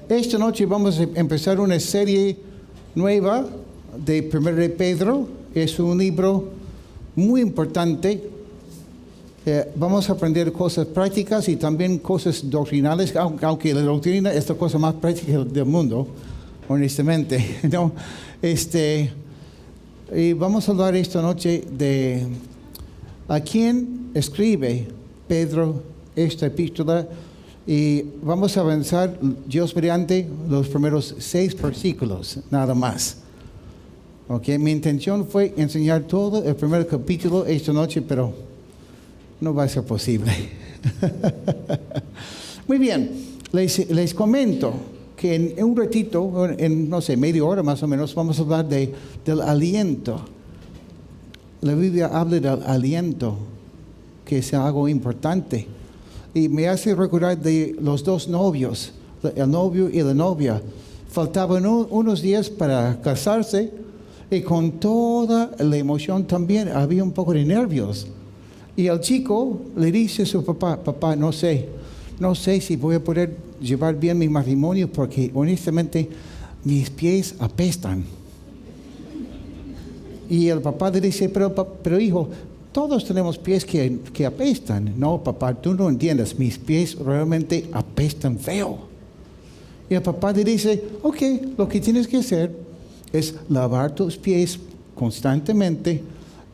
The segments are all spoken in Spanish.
Esta noche vamos a empezar una serie nueva de Primero de Pedro. Es un libro muy importante. Vamos a aprender cosas prácticas y también cosas doctrinales, aunque la doctrina es la cosa más práctica del mundo, honestamente, ¿no? Y vamos a hablar esta noche de a quién escribe Pedro esta epístola, y vamos a avanzar, Dios mediante, los primeros 6 versículos, nada más. Okay. Mi intención fue enseñar todo el primer capítulo esta noche, pero no va a ser posible. Muy bien, les comento que en un ratito, en no sé, media hora más o menos, vamos a hablar del aliento. La Biblia habla del aliento, que es algo importante. Y me hace recordar de los dos novios, el novio y la novia. Faltaban unos días para casarse, y con toda la emoción también había un poco de nervios. Y el chico le dice a su papá: papá, no sé si voy a poder llevar bien mi matrimonio, porque honestamente mis pies apestan. Y el papá le dice: pero hijo, todos tenemos pies que apestan. No, papá, tú no entiendes, mis pies realmente apestan feo. Y el papá le dice: ok, lo que tienes que hacer es lavar tus pies constantemente,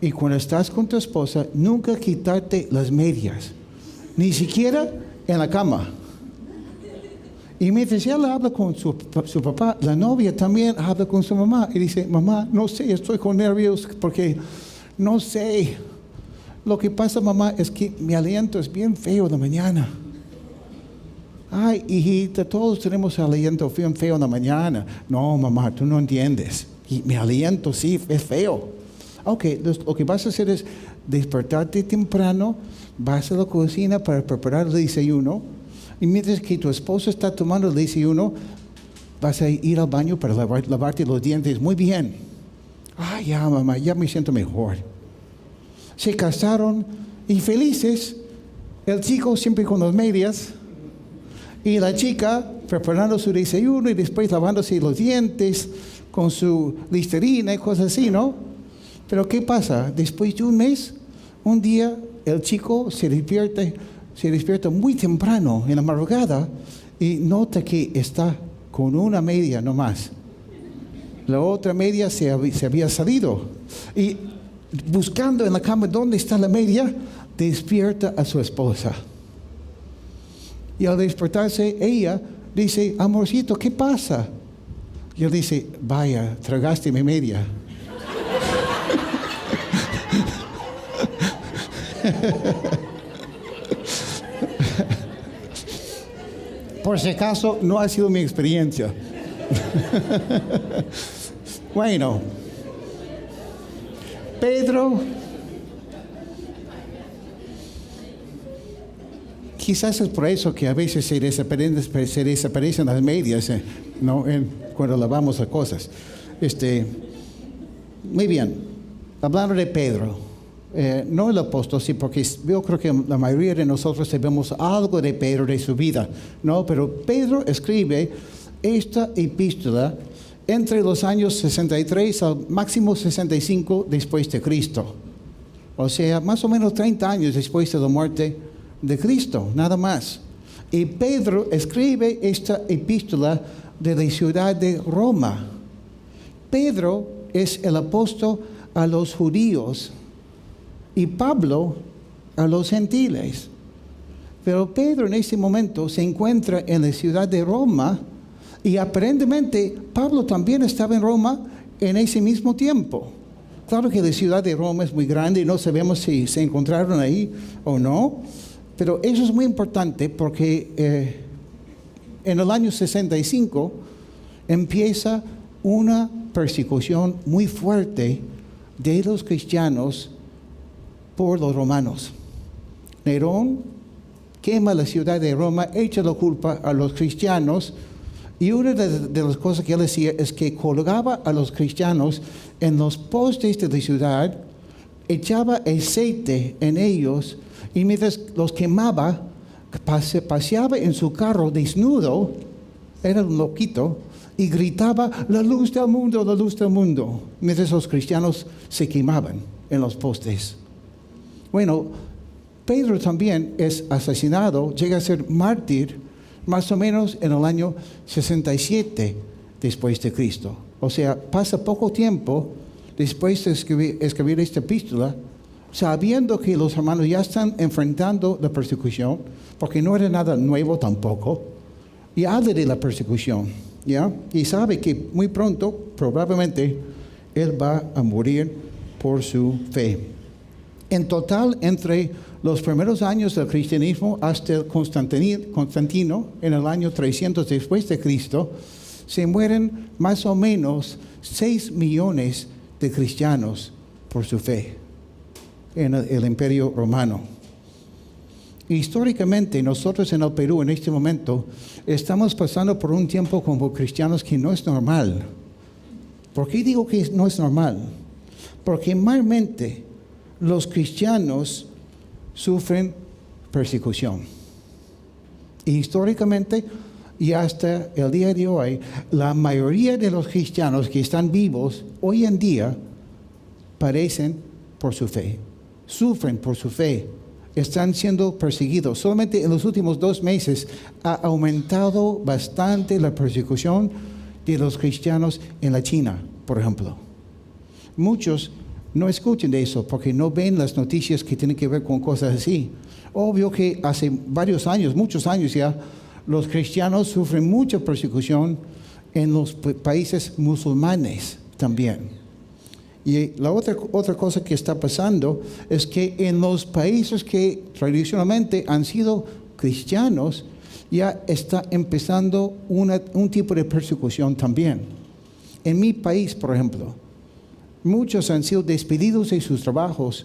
y cuando estás con tu esposa, nunca quitarte las medias, ni siquiera en la cama. Y mientras él habla con su papá, la novia también habla con su mamá y dice: mamá, no sé, estoy con nervios porque no sé. Lo que pasa, mamá, es que mi aliento es bien feo en la mañana. Ay, hijita, todos tenemos aliento bien feo en la mañana. No, mamá, tú no entiendes. Y mi aliento sí es feo. Ok, lo que vas a hacer es despertarte temprano, vas a la cocina para preparar el desayuno, y mientras que tu esposo está tomando el desayuno, vas a ir al baño para lavarte los dientes. Muy bien. Ay, ya, mamá, ya me siento mejor. Se casaron y felices, el chico siempre con las medias, y la chica preparando su desayuno y después lavándose los dientes con su Listerina y cosas así, ¿no? Pero ¿qué pasa? Después de un mes, un día el chico se despierta muy temprano en la madrugada y nota que está con una media nomás. La otra media se había salido. Y buscando en la cama dónde está la media, despierta a su esposa. Y al despertarse, ella dice: amorcito, ¿qué pasa? Y él dice: vaya, tragaste mi media. Por si acaso, no ha sido mi experiencia. Bueno, Pedro, quizás es por eso que a veces se desaparecen las medias, ¿no? Cuando lavamos las cosas. Muy bien, hablando de Pedro, no el apóstol, sí, porque yo creo que la mayoría de nosotros sabemos algo de Pedro, de su vida, ¿no? Pero Pedro escribe esta epístola entre los años 63 al máximo 65 después de Cristo. O sea, más o menos 30 años después de la muerte de Cristo, nada más. Y Pedro escribe esta epístola de la ciudad de Roma. Pedro es el apóstol a los judíos y Pablo a los gentiles. Pero Pedro en ese momento se encuentra en la ciudad de Roma, y aparentemente Pablo también estaba en Roma en ese mismo tiempo. Claro que la ciudad de Roma es muy grande y no sabemos si se encontraron ahí o no, pero eso es muy importante porque en el año 65 empieza una persecución muy fuerte de los cristianos por los romanos. Nerón quema la ciudad de Roma, echa la culpa a los cristianos, y una de las cosas que él hacía es que colgaba a los cristianos en los postes de la ciudad, echaba aceite en ellos, y mientras los quemaba, paseaba en su carro desnudo era un loquito, y gritaba, la luz del mundo, la luz del mundo, mientras los cristianos se quemaban en los postes. Bueno, Pedro también es asesinado, llega a ser mártir, más o menos en el año 67 después de Cristo. O sea, pasa poco tiempo después de escribir esta epístola, sabiendo que los hermanos ya están enfrentando la persecución, porque no era nada nuevo tampoco, y habla de la persecución, ¿ya? Y sabe que muy pronto, probablemente, él va a morir por su fe. En total, entre los primeros años del cristianismo hasta el Constantino, en el año 300 después de Cristo, se mueren más o menos 6 millones de cristianos por su fe en el Imperio Romano. Históricamente, nosotros en el Perú, en este momento, estamos pasando por un tiempo como cristianos que no es normal. ¿Por qué digo que no es normal? Porque mayormente los cristianos sufren persecución. Y históricamente, y hasta el día de hoy, la mayoría de los cristianos que están vivos hoy en día padecen por su fe, sufren por su fe, están siendo perseguidos. Solamente en los últimos 2 meses ha aumentado bastante la persecución de los cristianos en la China, por ejemplo. Muchos no escuchan de eso porque no ven las noticias que tienen que ver con cosas así. Obvio que hace varios años, muchos años ya, los cristianos sufren mucha persecución en los países musulmanes también. Y la otra cosa que está pasando es que en los países que tradicionalmente han sido cristianos, ya está empezando un tipo de persecución también. En mi país, por ejemplo, muchos han sido despedidos de sus trabajos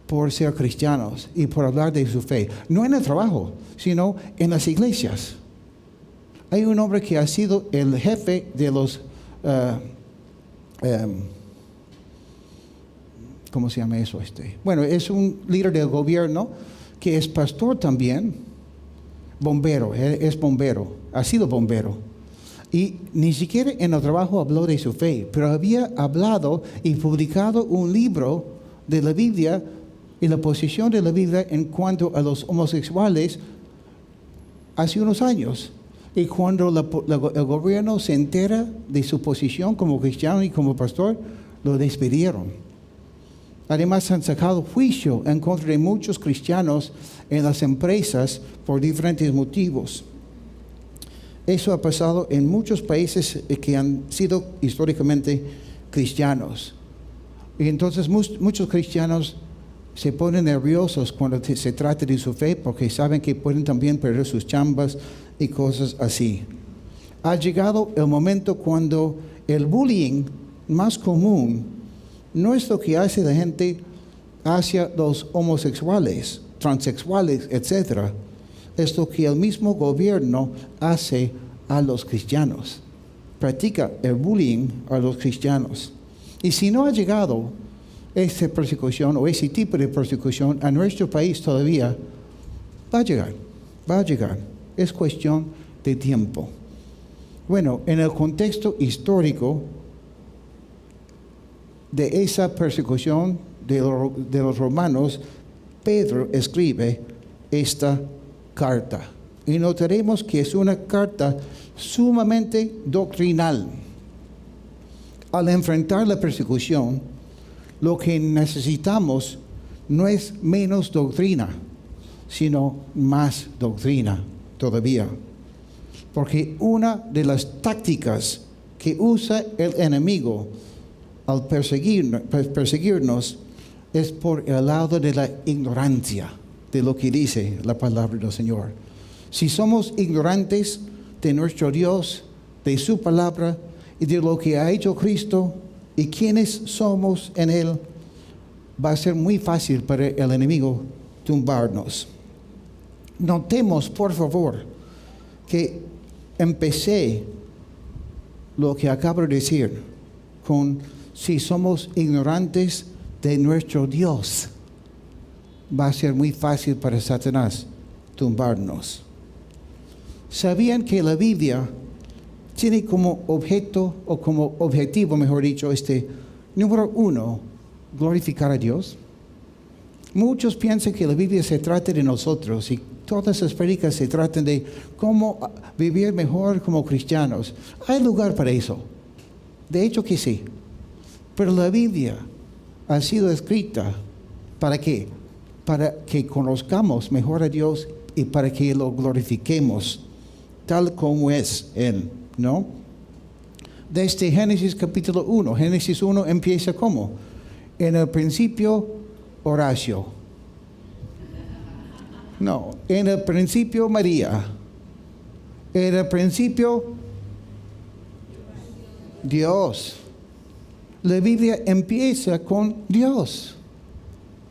por ser cristianos y por hablar de su fe. No en el trabajo, sino en las iglesias. Hay un hombre que ha sido el jefe de los... ¿cómo se llama eso? Bueno, es un líder del gobierno que es pastor también, bombero, es bombero, ha sido bombero. Y ni siquiera en el trabajo habló de su fe, pero había hablado y publicado un libro de la Biblia y la posición de la Biblia en cuanto a los homosexuales hace unos años. Y cuando el gobierno se entera de su posición como cristiano y como pastor, lo despidieron. Además, han sacado juicio en contra de muchos cristianos en las empresas por diferentes motivos. Eso ha pasado en muchos países que han sido históricamente cristianos. Y entonces muchos cristianos se ponen nerviosos cuando se trata de su fe porque saben que pueden también perder sus chambas y cosas así. Ha llegado el momento cuando el bullying más común no es lo que hace la gente hacia los homosexuales, transexuales, etc. Es lo que el mismo gobierno hace a los cristianos. Practica el bullying a los cristianos. Y si no ha llegado esta persecución o ese tipo de persecución a nuestro país todavía, va a llegar. Es cuestión de tiempo. Bueno, en el contexto histórico de esa persecución de los romanos, Pedro escribe esta carta. Y notaremos que es una carta sumamente doctrinal. Al enfrentar la persecución, lo que necesitamos no es menos doctrina, sino más doctrina todavía. Porque una de las tácticas que usa el enemigo al perseguirnos es por el lado de la ignorancia de lo que dice la palabra del Señor. Si somos ignorantes de nuestro Dios, de su palabra y de lo que ha hecho Cristo y quiénes somos en Él, va a ser muy fácil para el enemigo tumbarnos. Notemos, por favor, que empecé lo que acabo de decir con si somos ignorantes de nuestro Dios. Va a ser muy fácil para Satanás tumbarnos. ¿Sabían que la Biblia tiene como objeto, o como objetivo, mejor dicho, número 1, glorificar a Dios. Muchos piensan que la Biblia se trata de nosotros y todas las predicas se tratan de cómo vivir mejor como cristianos. Hay lugar para eso. De hecho que sí. Pero la Biblia ha sido escrita ¿para qué? Para que conozcamos mejor a Dios y para que lo glorifiquemos tal como es Él, ¿no? Desde Génesis capítulo 1. Génesis 1 empieza ¿cómo? En el principio, Horacio. No, en el principio María. En el principio Dios. La Biblia empieza con Dios.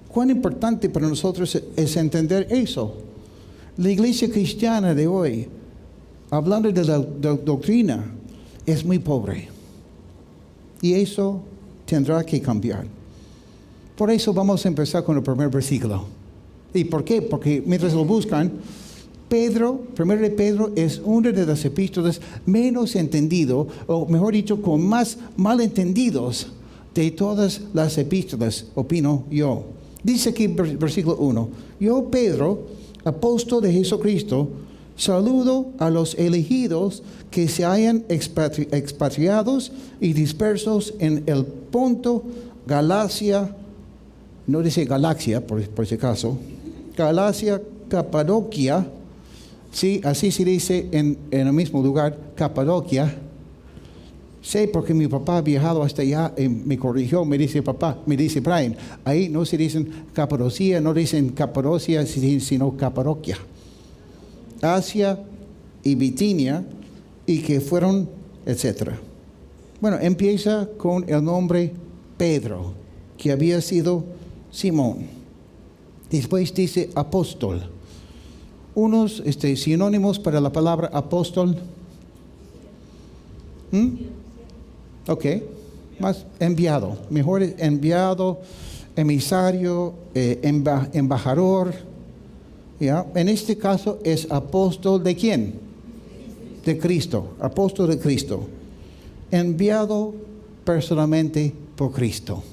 ¿Cuán importante para nosotros es entender eso? La iglesia cristiana de hoy, hablando de la doctrina, es muy pobre. Y eso tendrá que cambiar. Por eso vamos a empezar con el primer versículo. ¿Y por qué? Porque mientras lo buscan, primero de Pedro es una de las epístolas menos entendido, o mejor dicho, con más malentendidos de todas las epístolas, opino yo. Dice aquí versículo 1, yo Pedro, apóstol de Jesucristo, saludo a los elegidos que se hayan expatriados y dispersos en el Ponto, Galacia, no dice Galaxia por si acaso, Galacia, Capadocia, sí, así se dice en el mismo lugar, Capadocia. Sé porque mi papá ha viajado hasta allá y me corrigió, me dice Brian, ahí no se dicen Capadocia, no dicen Capadocia, sino Capadocia. Asia y Bitinia, y que fueron, etc. Bueno, empieza con el nombre Pedro, que había sido Simón. Después dice apóstol. Unos sinónimos para la palabra apóstol. Ok, más enviado. Mejor enviado, emisario, embajador. ¿Ya? En este caso es apóstol de quién? De Cristo, apóstol de Cristo. Enviado personalmente por Cristo.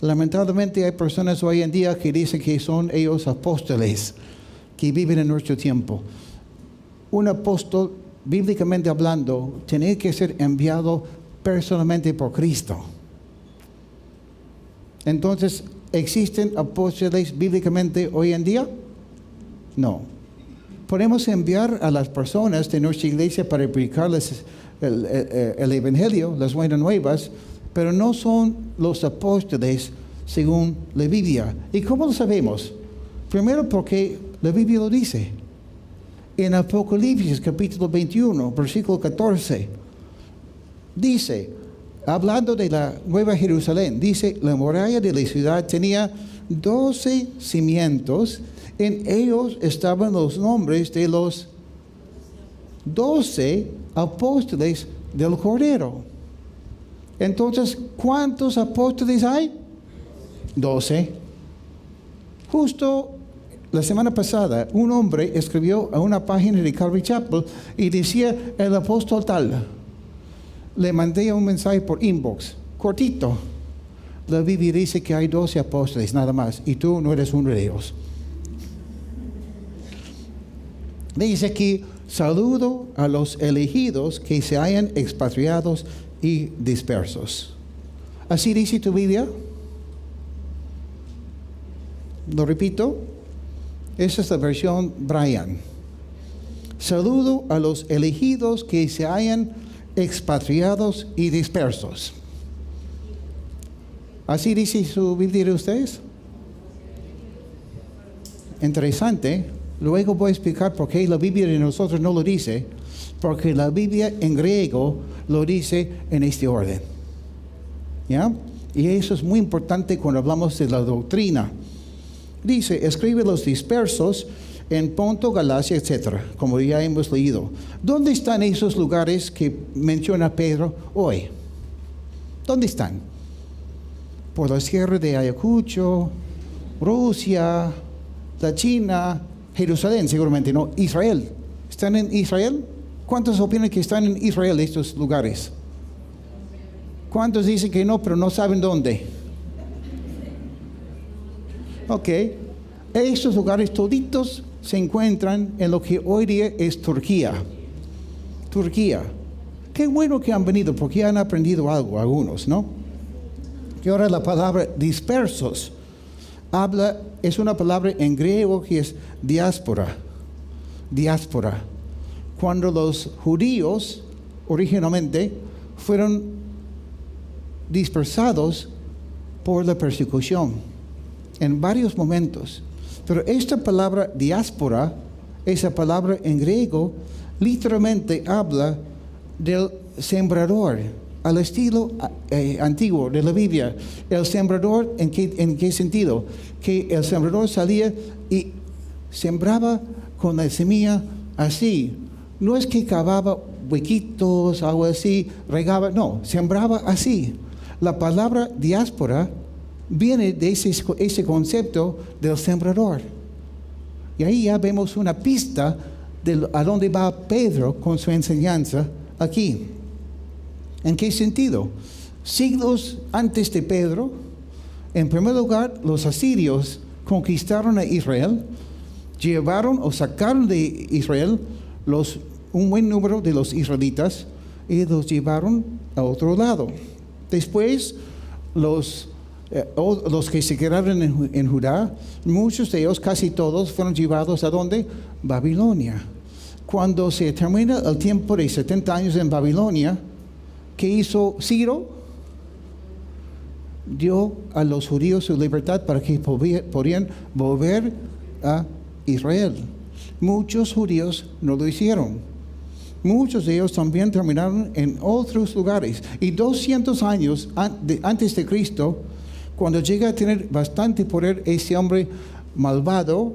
Lamentablemente hay personas hoy en día que dicen que son ellos apóstoles, que viven en nuestro tiempo. Un apóstol, bíblicamente hablando, tiene que ser enviado personalmente por Cristo. Entonces, ¿existen apóstoles bíblicamente hoy en día? No. Podemos enviar a las personas de nuestra iglesia para predicarles el Evangelio, las buenas nuevas, pero no son los apóstoles según la Biblia. ¿Y cómo lo sabemos? Primero porque la Biblia lo dice. En Apocalipsis capítulo 21, versículo 14, dice, hablando de la Nueva Jerusalén, dice, la muralla de la ciudad tenía 12 cimientos, en ellos estaban los nombres de los 12 apóstoles del Cordero. Entonces, ¿cuántos apóstoles hay? 12. Justo la semana pasada, un hombre escribió a una página de Calvary Chapel y decía, el apóstol tal. Le mandé un mensaje por inbox, cortito. La Biblia dice que hay 12 apóstoles, nada más, y tú no eres uno de ellos. Dice aquí, saludo a los elegidos que se hayan expatriados y dispersos. ¿Así dice tu Biblia? Lo repito, esa es la versión Brian. Saludo a los elegidos que se hayan expatriados y dispersos. ¿Así dice su Biblia de ustedes? Interesante. Luego voy a explicar por qué la Biblia de nosotros no lo dice. Porque la Biblia en griego lo dice en este orden. ¿Ya? Y eso es muy importante cuando hablamos de la doctrina. Dice, escribe los dispersos en Ponto, Galacia, etc., como ya hemos leído. ¿Dónde están esos lugares que menciona Pedro hoy? ¿Dónde están? Por la sierra de Ayacucho, Rusia, la China, Jerusalén seguramente, ¿no? Israel. ¿Están en Israel? ¿Cuántos opinan que están en Israel estos lugares? ¿Cuántos dicen que no, pero no saben dónde? Ok. Estos lugares toditos se encuentran en lo que hoy día es Turquía. Turquía. Qué bueno que han venido porque ya han aprendido algo algunos, ¿no? Y ahora la palabra dispersos es una palabra en griego que es diáspora. Diáspora. Cuando los judíos originalmente fueron dispersados por la persecución en varios momentos. Pero esta palabra diáspora, esa palabra en griego, literalmente habla del sembrador, al estilo antiguo de la Biblia. El sembrador, ¿en qué sentido? Que el sembrador salía y sembraba con la semilla así. No es que cavaba huequitos, algo así, regaba, no, sembraba así. La palabra diáspora viene de ese concepto del sembrador. Y ahí ya vemos una pista de a dónde va Pedro con su enseñanza aquí. ¿En qué sentido? Siglos antes de Pedro, en primer lugar, los asirios conquistaron a Israel, llevaron o sacaron de Israel un buen número de los israelitas y los llevaron a otro lado. Después, los que se quedaron en Judá, muchos de ellos, casi todos, fueron llevados ¿a dónde? Babilonia. Cuando se termina el tiempo de 70 años en Babilonia, ¿qué hizo Ciro? Dio a los judíos su libertad para que podían volver a Israel. Muchos judíos no lo hicieron. Muchos de ellos también terminaron en otros lugares. Y 200 años antes de Cristo, cuando llega a tener bastante poder ese hombre malvado,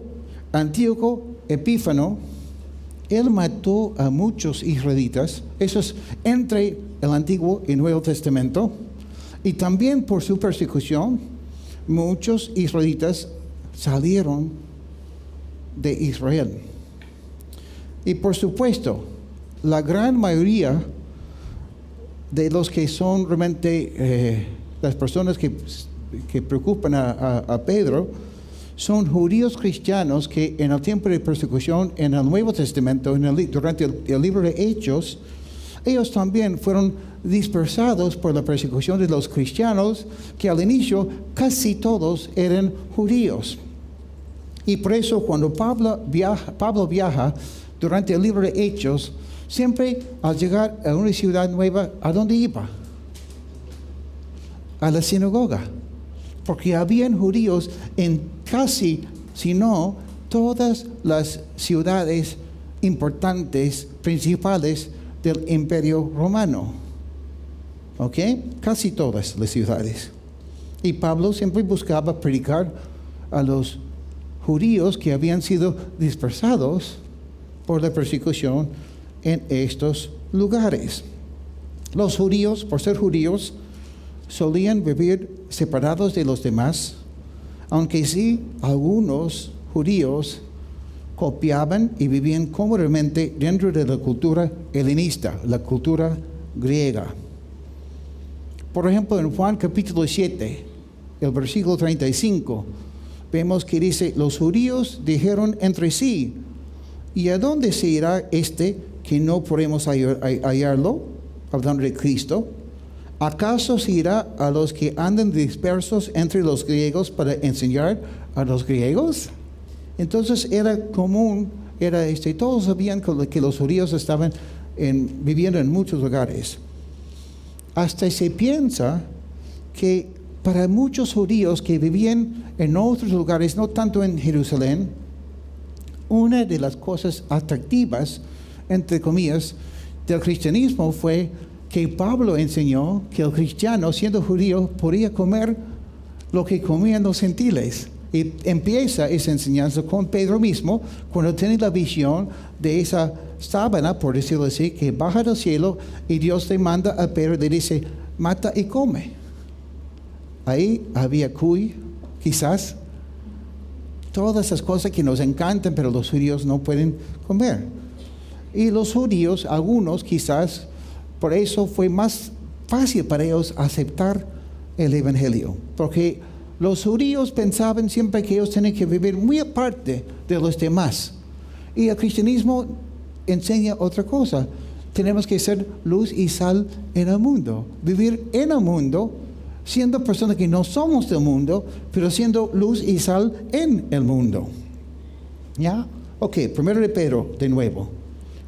Antíoco Epífano, él mató a muchos israelitas. Eso es entre el Antiguo y Nuevo Testamento. Y también por su persecución, muchos israelitas salieron de Israel. Y por supuesto, la gran mayoría de los que son realmente las personas que preocupan a Pedro son judíos cristianos que en el tiempo de persecución en el Nuevo Testamento, durante el libro de Hechos, ellos también fueron dispersados por la persecución de los cristianos, que al inicio casi todos eran judíos. Y por eso cuando Pablo viaja durante el libro de Hechos, siempre al llegar a una ciudad nueva, ¿a dónde iba? A la sinagoga. Porque habían judíos en casi, si no, todas las ciudades importantes, principales del Imperio Romano. ¿Ok? Casi todas las ciudades. Y Pablo siempre buscaba predicar a los judíos que habían sido dispersados por la persecución en estos lugares. Los judíos, por ser judíos, solían vivir separados de los demás, aunque sí algunos judíos copiaban y vivían cómodamente dentro de la cultura helenista, la cultura griega. Por ejemplo, en Juan capítulo 7, el versículo 35, vemos que dice, los judíos dijeron entre sí, ¿y a dónde se irá este que no podemos hallarlo? Hablando de Cristo. ¿Acaso se irá a los que andan dispersos entre los griegos para enseñar a los griegos? Entonces era común, todos sabían que los judíos estaban viviendo en muchos lugares. Hasta se piensa que para muchos judíos que vivían en otros lugares, no tanto en Jerusalén, una de las cosas atractivas, entre comillas, del cristianismo fue que Pablo enseñó que el cristiano, siendo judío, podía comer lo que comían los gentiles. Y empieza esa enseñanza con Pedro mismo, cuando tiene la visión de esa sábana, por decirlo así, que baja del cielo y Dios le manda a Pedro, le dice, mata y come. Ahí había cuy, quizás, todas esas cosas que nos encantan, pero los judíos no pueden comer. Y los judíos, algunos quizás, por eso fue más fácil para ellos aceptar el Evangelio. Porque los judíos pensaban siempre que ellos tenían que vivir muy aparte de los demás. Y el cristianismo enseña otra cosa. Tenemos que ser luz y sal en el mundo. Vivir en el mundo, siendo personas que no somos del mundo, pero siendo luz y sal en el mundo. ¿Ya? Ok, primero de Pedro, de nuevo.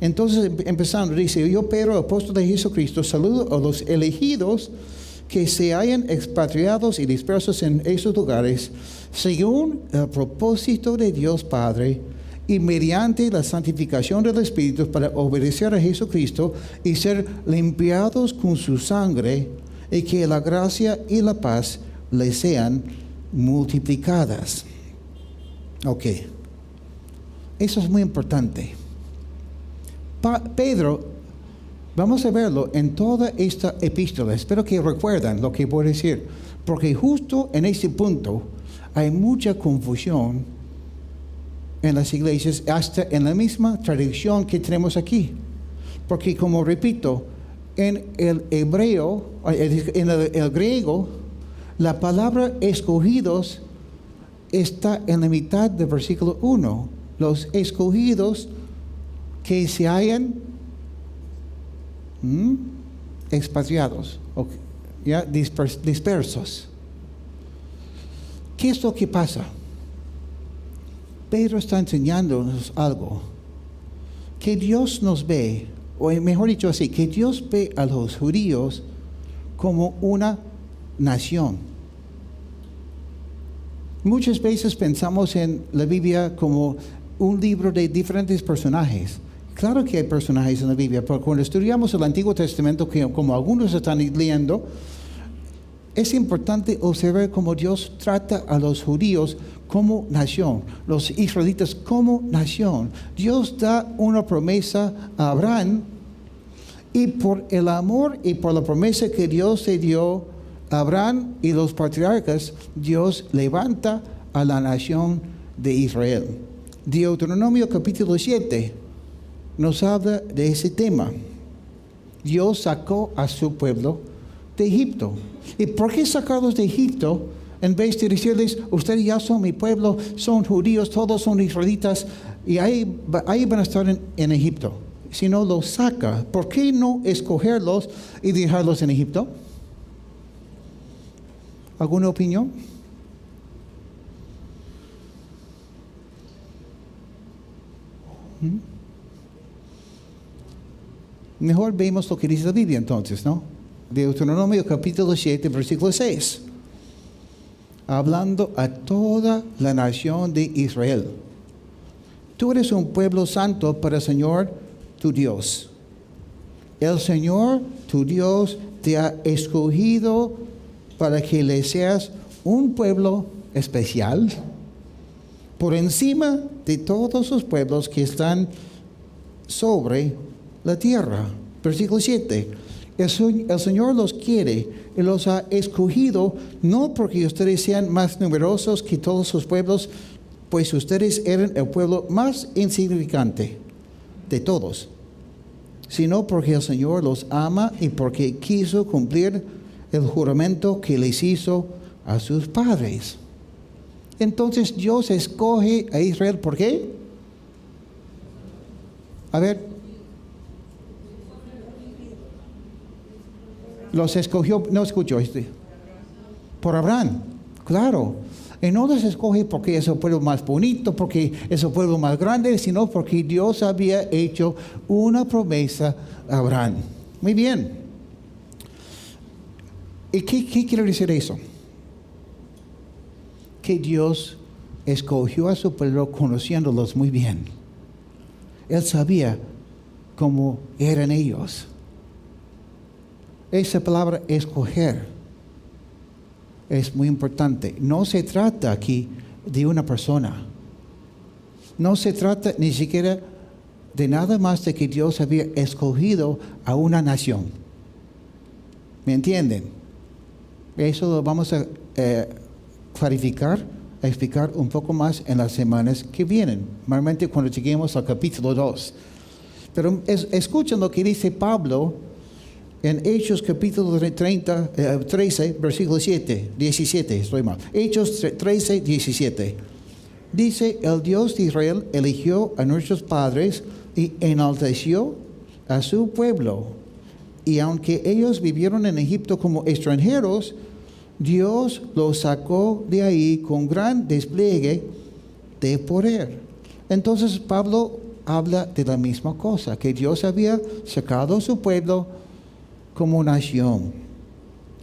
Entonces, empezando, dice, yo, Pedro, apóstol de Jesucristo, saludo a los elegidos que se hayan expatriados y dispersos en esos lugares, según el propósito de Dios Padre, y mediante la santificación del Espíritu para obedecer a Jesucristo y ser limpiados con su sangre, y que la gracia y la paz les sean multiplicadas. Ok. Eso es muy importante. Pedro, vamos a verlo en toda esta epístola. Espero que recuerden lo que voy a decir, porque justo en este punto hay mucha confusión en las iglesias, hasta en la misma tradición que tenemos aquí. Porque, como repito, en el hebreo, en el griego, la palabra escogidos está en la mitad del versículo 1. Los escogidos que se hayan expatriados, ya dispersos. ¿Qué es lo que pasa? Pedro está enseñándonos algo, que Dios nos ve, o mejor dicho así, que Dios ve a los judíos como una nación. Muchas veces pensamos en la Biblia como un libro de diferentes personajes. Claro que hay personajes en la Biblia, pero cuando estudiamos el Antiguo Testamento, que como algunos están leyendo, es importante observar cómo Dios trata a los judíos como nación, los israelitas como nación. Dios da una promesa a Abraham, y por el amor y por la promesa que Dios le dio a Abraham y los patriarcas, Dios levanta a la nación de Israel. Deuteronomio capítulo 7 nos habla de ese tema. Dios sacó a su pueblo de Egipto. ¿Y por qué sacarlos de Egipto? En vez de decirles, ustedes ya son mi pueblo, son judíos, todos son israelitas, y ahí van a estar en Egipto. Si no los saca, ¿por qué no escogerlos y dejarlos en Egipto? ¿Alguna opinión? Mejor vemos lo que dice la Biblia entonces, ¿no? Deuteronomio capítulo 7, versículo 6. Hablando a toda la nación de Israel. Tú eres un pueblo santo para el Señor tu Dios. El Señor tu Dios te ha escogido para que le seas un pueblo especial por encima de todos los pueblos que están sobre la tierra. Versículo 7. El Señor los quiere y los ha escogido no porque ustedes sean más numerosos que todos los pueblos, pues ustedes eran el pueblo más insignificante de todos, sino porque el Señor los ama y porque quiso cumplir el juramento que les hizo a sus padres. Entonces Dios escoge a Israel, ¿por qué? A ver. Los escogió, no escucho, por Abraham, claro. Y no los escoge porque es el pueblo más bonito, porque es el pueblo más grande, sino porque Dios había hecho una promesa a Abraham. Muy bien. ¿Y qué quiere decir eso? Que Dios escogió a su pueblo conociéndolos muy bien. Él sabía cómo eran ellos. Esa palabra escoger es muy importante. No se trata aquí de una persona. No se trata ni siquiera de nada más de que Dios había escogido a una nación. ¿Me entienden? Eso lo vamos a clarificar, a explicar un poco más en las semanas que vienen. Normalmente cuando lleguemos al capítulo 2. Pero escuchen lo que dice Pablo en Hechos capítulo 13, versículo 17, estoy mal. Hechos 13, 17. Dice, el Dios de Israel eligió a nuestros padres y enalteció a su pueblo. Y aunque ellos vivieron en Egipto como extranjeros, Dios los sacó de ahí con gran despliegue de poder. Entonces Pablo habla de la misma cosa, que Dios había sacado a su pueblo como nación.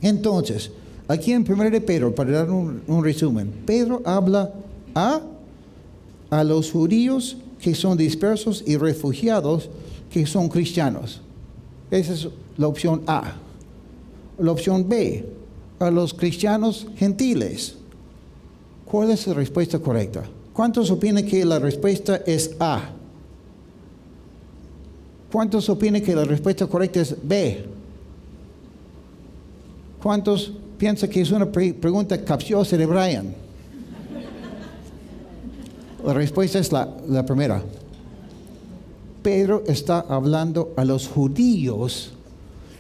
Entonces, aquí en 1 de Pedro, para dar un resumen, Pedro habla a los judíos que son dispersos y refugiados que son cristianos. Esa es la opción A. La opción B, a los cristianos gentiles. ¿Cuál es la respuesta correcta? ¿Cuántos opinan que la respuesta es A? ¿Cuántos opinan que la respuesta correcta es B? ¿Cuántos piensan que es una pregunta capciosa de Brian? La respuesta es la primera. Pedro está hablando a los judíos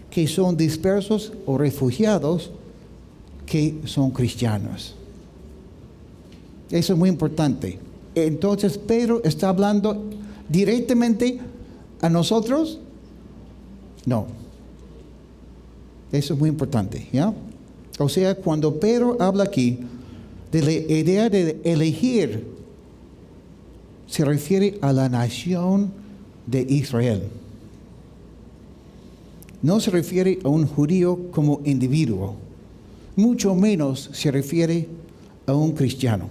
que son dispersos o refugiados que son cristianos. Eso es muy importante. Entonces Pedro está hablando directamente a nosotros. No. Eso es muy importante, ¿ya? O sea, cuando Pedro habla aquí de la idea de elegir, se refiere a la nación de Israel. No se refiere a un judío como individuo, mucho menos se refiere a un cristiano.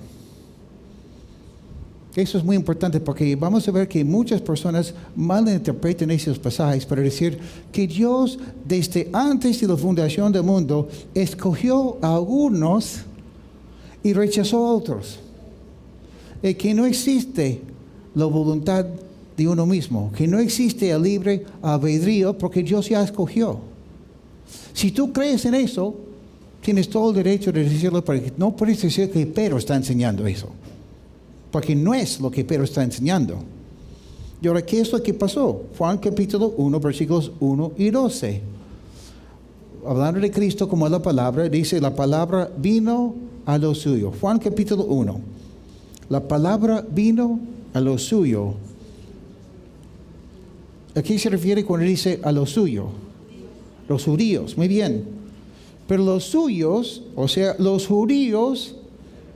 Eso es muy importante porque vamos a ver que muchas personas malinterpretan esos pasajes para decir que Dios desde antes de la fundación del mundo escogió a algunos y rechazó a otros. Y que no existe la voluntad de uno mismo, que no existe el libre albedrío porque Dios ya escogió. Si tú crees en eso, tienes todo el derecho de decirlo, porque no puedes decir que Pedro está enseñando eso, porque no es lo que Pedro está enseñando. Y ahora, ¿qué es lo que pasó? Juan capítulo 1, versículos 1 y 12. Hablando de Cristo como la palabra, dice, la palabra vino a lo suyo. Juan capítulo 1. La palabra vino a lo suyo. ¿A qué se refiere cuando dice a lo suyo? Los judíos, muy bien. Pero los suyos, o sea, los judíos,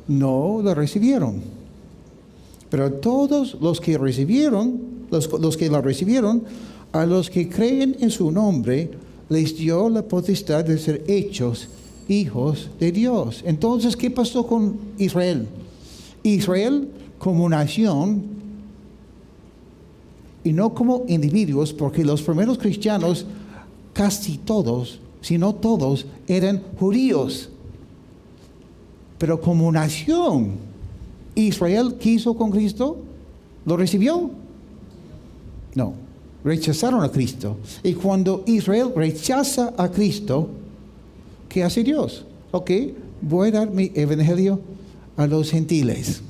no lo recibieron. Pero todos los que recibieron, los que la recibieron, a los que creen en su nombre, les dio la potestad de ser hechos hijos de Dios. Entonces, ¿qué pasó con Israel? Israel como nación y no como individuos, porque los primeros cristianos, casi todos, si no todos, eran judíos. Pero como nación, Israel quiso con Cristo, ¿lo recibió? No, rechazaron a Cristo. Y cuando Israel rechaza a Cristo, ¿qué hace Dios? Ok, voy a dar mi evangelio a los gentiles.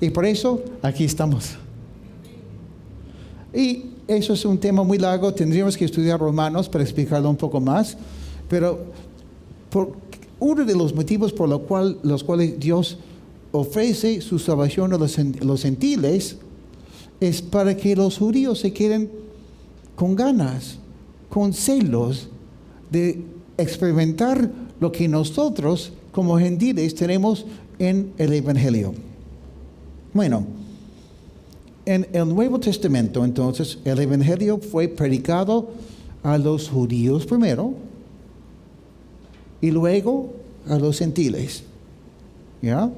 Y por eso aquí estamos. Y eso es un tema muy largo, tendríamos que estudiar Romanos para explicarlo un poco más, pero uno de los motivos por los cuales Dios ofrece su salvación a los gentiles es para que los judíos se queden con ganas, con celos de experimentar lo que nosotros como gentiles tenemos en el Evangelio. Bueno, en el Nuevo Testamento, entonces, el Evangelio fue predicado a los judíos primero y luego a los gentiles. ¿Ya?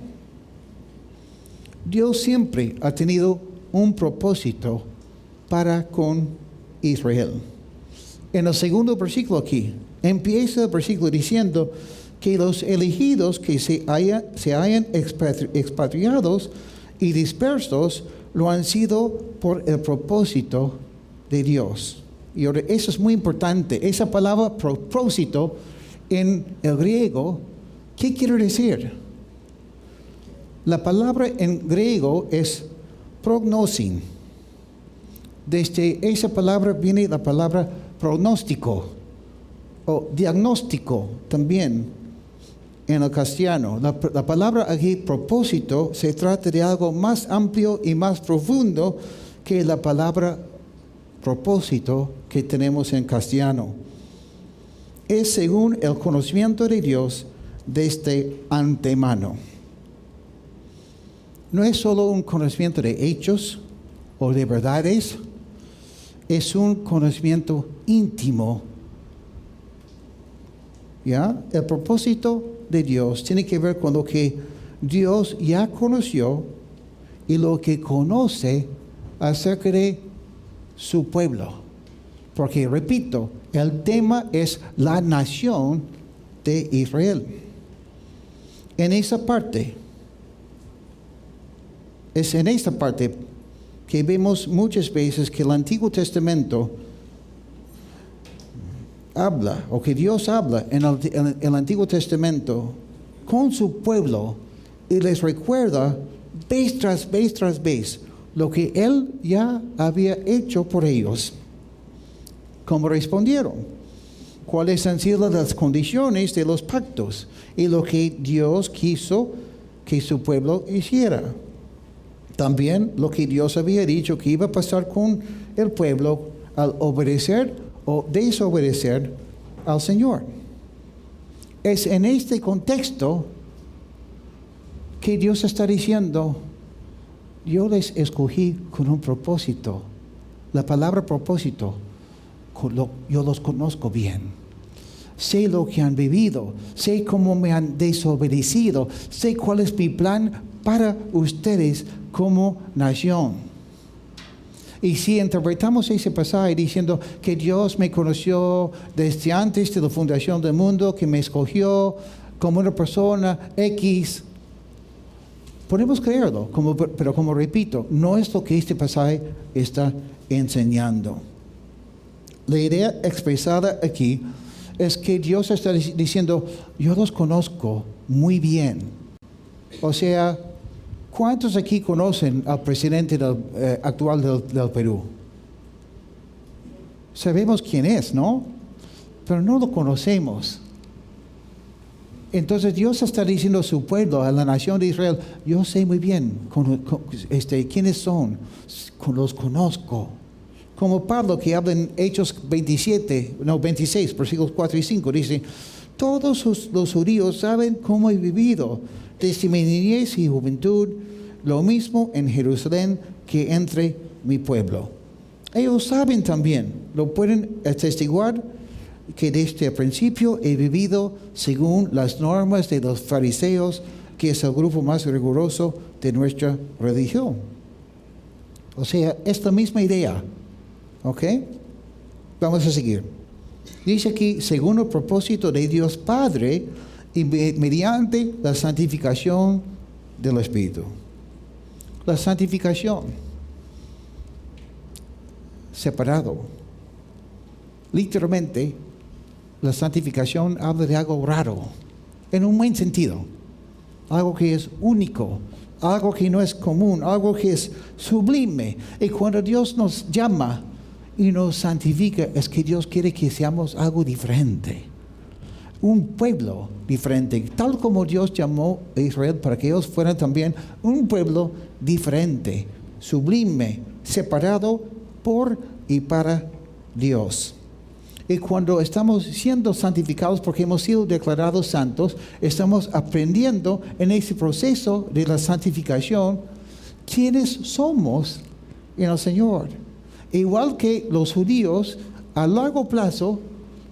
Dios siempre ha tenido un propósito para con Israel. En el segundo versículo aquí, empieza el versículo diciendo que los elegidos que se hayan expatriados y dispersos lo han sido por el propósito de Dios. Y ahora, eso es muy importante. Esa palabra propósito en el griego, ¿qué quiere decir? La palabra en griego es prognosin. Desde esa palabra viene la palabra pronóstico o diagnóstico también en el castellano. La palabra aquí, propósito, se trata de algo más amplio y más profundo que la palabra propósito que tenemos en castellano. Es según el conocimiento de Dios desde antemano. No es solo un conocimiento de hechos o de verdades, es un conocimiento íntimo. ¿Ya? El propósito de Dios tiene que ver con lo que Dios ya conoció y lo que conoce acerca de su pueblo. Porque, repito, el tema es la nación de Israel. En esa parte, es en esta parte que vemos muchas veces que el Antiguo Testamento habla, o que Dios habla en el Antiguo Testamento con su pueblo y les recuerda vez tras vez tras vez lo que Él ya había hecho por ellos. ¿Cómo respondieron? ¿Cuáles han sido las condiciones de los pactos y lo que Dios quiso que su pueblo hiciera? También lo que Dios había dicho que iba a pasar con el pueblo al obedecer o desobedecer al Señor. Es en este contexto que Dios está diciendo, yo les escogí con un propósito. La palabra propósito, yo los conozco bien. Sé lo que han vivido, sé cómo me han desobedecido, sé cuál es mi plan para ustedes como nación. Y si interpretamos ese pasaje diciendo que Dios me conoció desde antes de la fundación del mundo, que me escogió como una persona X, podemos creerlo, pero como repito, no es lo que este pasaje está enseñando. La idea expresada aquí es que Dios está diciendo, yo los conozco muy bien. O sea, ¿cuántos aquí conocen al presidente actual del Perú? Sabemos quién es, ¿no? Pero no lo conocemos. Entonces Dios está diciendo a su pueblo, a la nación de Israel, yo sé muy bien quiénes son, los conozco. Como Pablo que habla en Hechos 26, versículos 4 y 5, dice, todos los judíos saben cómo he vivido desde mi niñez y juventud, lo mismo en Jerusalén que entre mi pueblo. Ellos saben también, lo pueden atestiguar, que desde el principio he vivido según las normas de los fariseos, que es el grupo más riguroso de nuestra religión. O sea, es la misma idea. ¿Ok? Vamos a seguir. Dice aquí, según el propósito de Dios Padre y mediante la santificación del Espíritu. La santificación. Separado. Literalmente, la santificación habla de algo raro, en un buen sentido. Algo que es único, algo que no es común, algo que es sublime. Y cuando Dios nos llama y nos santifica, es que Dios quiere que seamos algo diferente. Un pueblo diferente, tal como Dios llamó a Israel para que ellos fueran también un pueblo diferente, sublime, separado por y para Dios. Y cuando estamos siendo santificados porque hemos sido declarados santos, estamos aprendiendo en ese proceso de la santificación quiénes somos en el Señor. Igual que los judíos, a largo plazo,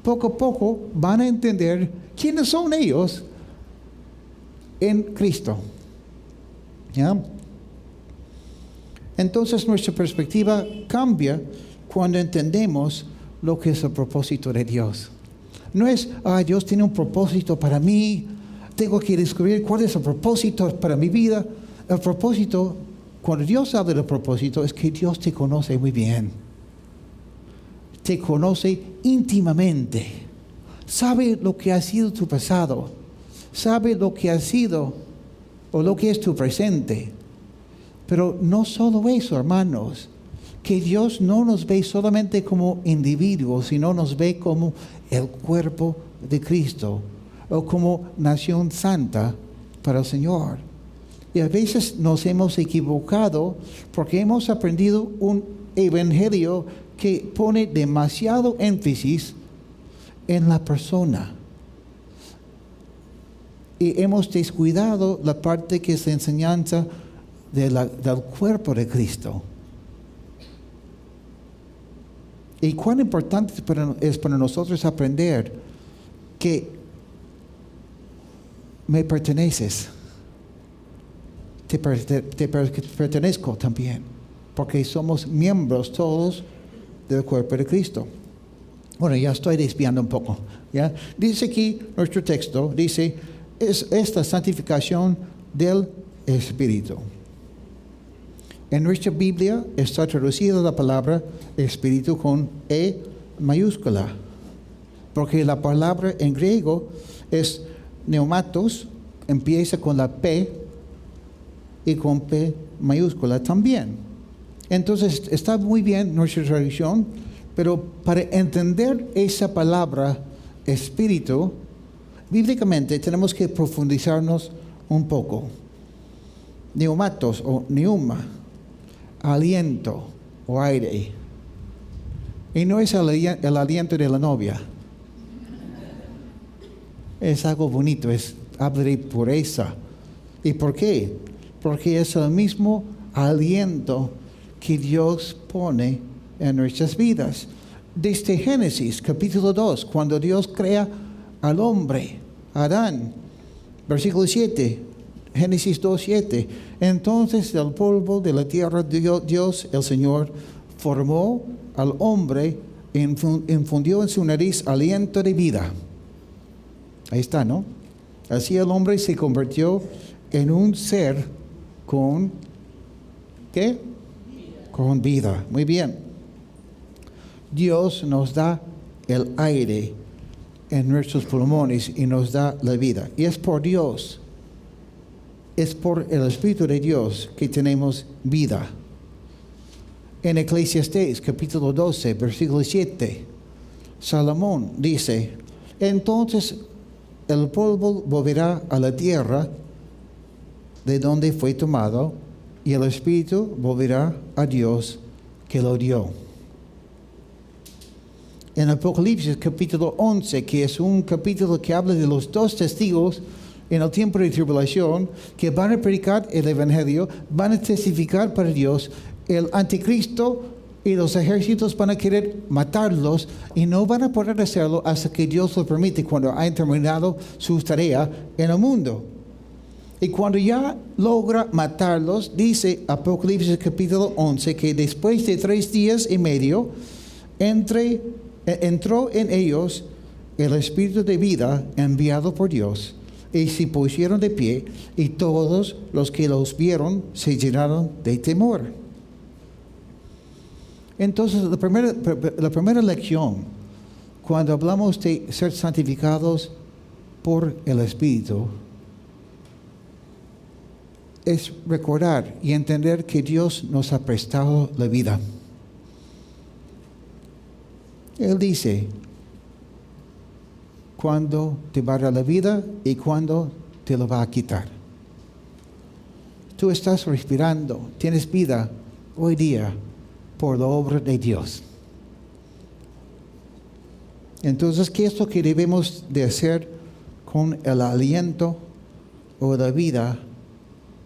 poco a poco van a entender quiénes son ellos en Cristo. ¿Ya? Entonces nuestra perspectiva cambia cuando entendemos lo que es el propósito de Dios. No es, Dios tiene un propósito para mí, tengo que descubrir cuál es el propósito para mi vida. El propósito, cuando Dios habla del propósito, es que Dios te conoce muy bien. Te conoce íntimamente. Sabe lo que ha sido tu pasado. Sabe lo que ha sido o lo que es tu presente. Pero no solo eso, hermanos. que Dios no nos ve solamente como individuos, sino nos ve como el cuerpo de Cristo o como nación santa para el Señor. Y a veces nos hemos equivocado porque hemos aprendido un evangelio que pone demasiado énfasis en la persona. Y hemos descuidado la parte que es la enseñanza del cuerpo de Cristo. Y cuán importante es para nosotros aprender que me perteneces. Te pertenezco también, porque somos miembros todos del cuerpo de Cristo. Bueno, ya estoy desviando un poco, ¿ya? Dice aquí nuestro texto, dice, es esta santificación del Espíritu. En nuestra Biblia está traducida la palabra Espíritu con E mayúscula, porque la palabra en griego es pneumatos, empieza con la P y con P mayúscula también. Entonces está muy bien nuestra traducción, pero para entender esa palabra espíritu, bíblicamente tenemos que profundizarnos un poco. Pneumatos o pneuma, aliento o aire. Y no es el aliento de la novia. Es algo bonito, habla de pureza. ¿Y por qué? Porque es el mismo aliento que Dios pone en nuestras vidas. Desde Génesis capítulo 2, cuando Dios crea al hombre, Adán, versículo 7, Génesis 2:7. Entonces del polvo de la tierra Dios, el Señor, formó al hombre e infundió en su nariz aliento de vida. Ahí está, ¿no? Así el hombre se convirtió en un ser con, ¿qué? Con vida. Muy bien. Dios nos da el aire en nuestros pulmones y nos da la vida. Y es por Dios, es por el Espíritu de Dios que tenemos vida. En Eclesiastés capítulo 12, versículo 7, Salomón dice, entonces el polvo volverá a la tierra de donde fue tomado, y el Espíritu volverá a Dios que lo dio. En Apocalipsis capítulo 11, que es un capítulo que habla de los dos testigos en el tiempo de tribulación, que van a predicar el Evangelio, van a testificar para Dios. El anticristo y los ejércitos van a querer matarlos y no van a poder hacerlo hasta que Dios lo permite, cuando hayan terminado su tarea en el mundo. Y cuando ya logra matarlos, dice Apocalipsis capítulo 11, que después de 3 días y medio, entró en ellos el Espíritu de vida enviado por Dios, y se pusieron de pie, y todos los que los vieron se llenaron de temor. Entonces, la primera lección, cuando hablamos de ser santificados por el Espíritu, es recordar y entender que Dios nos ha prestado la vida. Él dice cuándo te va a dar la vida y cuándo te lo va a quitar. Tú estás respirando, tienes vida hoy día por la obra de Dios. Entonces, ¿qué es lo que debemos de hacer con el aliento o la vida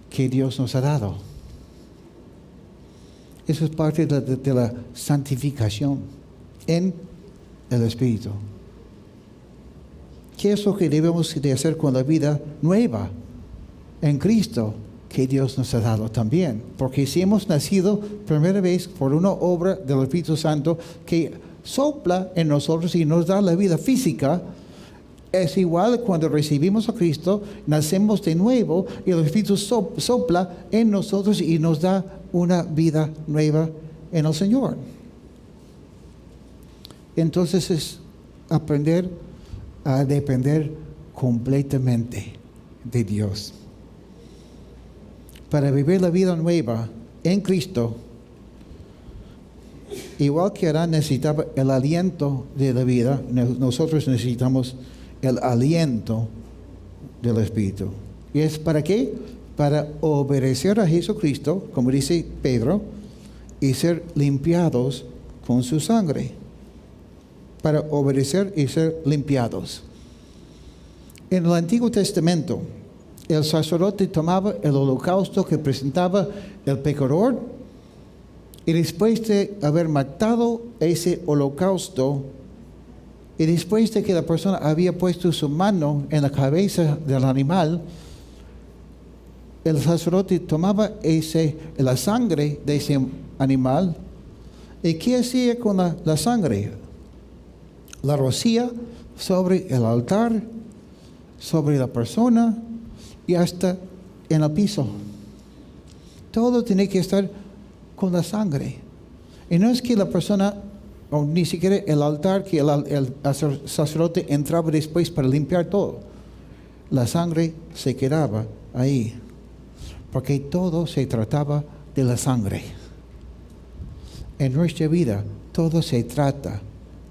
que Dios nos ha dado? Eso es parte de la santificación en el Espíritu. ¿Qué es lo que debemos de hacer con la vida nueva en Cristo que Dios nos ha dado también? Porque si hemos nacido primera vez por una obra del Espíritu Santo que sopla en nosotros y nos da la vida física, es igual cuando recibimos a Cristo, nacemos de nuevo y el Espíritu sopla en nosotros y nos da una vida nueva en el Señor. Entonces es aprender a depender completamente de Dios. Para vivir la vida nueva en Cristo, igual que Adán necesitaba el aliento de la vida, nosotros necesitamos el aliento del Espíritu. ¿Y es para qué? Para obedecer a Jesucristo, como dice Pedro, y ser limpiados con su sangre. Para obedecer y ser limpiados. En el Antiguo Testamento, el sacerdote tomaba el holocausto que presentaba el pecador, y después de haber matado ese holocausto, y después de que la persona había puesto su mano en la cabeza del animal, el sacerdote tomaba la sangre de ese animal. ¿Y qué hacía con la sangre? La rocía sobre el altar, sobre la persona y hasta en el piso. Todo tiene que estar con la sangre. Y no es que la persona, o ni siquiera el altar, que el sacerdote entraba después para limpiar todo. La sangre se quedaba ahí, porque todo se trataba de la sangre. En nuestra vida, todo se trata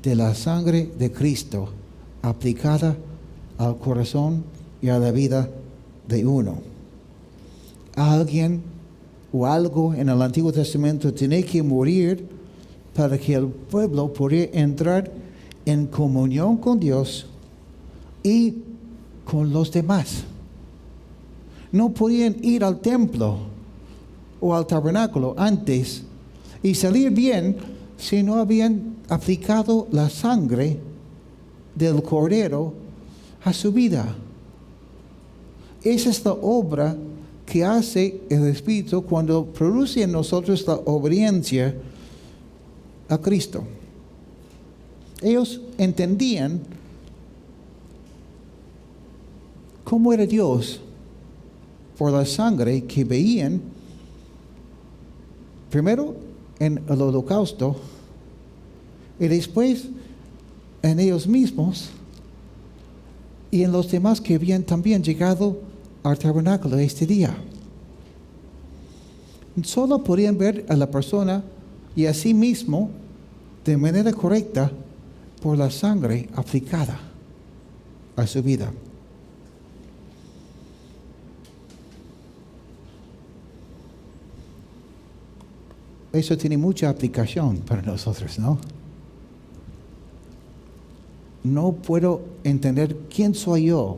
de la sangre de Cristo aplicada al corazón y a la vida de uno. Alguien o algo en el Antiguo Testamento tiene que morir para que el pueblo pudiera entrar en comunión con Dios y con los demás. No podían ir al templo o al tabernáculo antes y salir bien si no habían aplicado la sangre del Cordero a su vida. Esa es la obra que hace el Espíritu cuando produce en nosotros la obediencia a Cristo. Ellos entendían cómo era Dios por la sangre que veían primero en el holocausto y después en ellos mismos y en los demás que habían también llegado al tabernáculo este día. Solo podían ver a la persona y a sí mismo de manera correcta por la sangre aplicada a su vida. Eso tiene mucha aplicación para nosotros, ¿no? No puedo entender quién soy yo,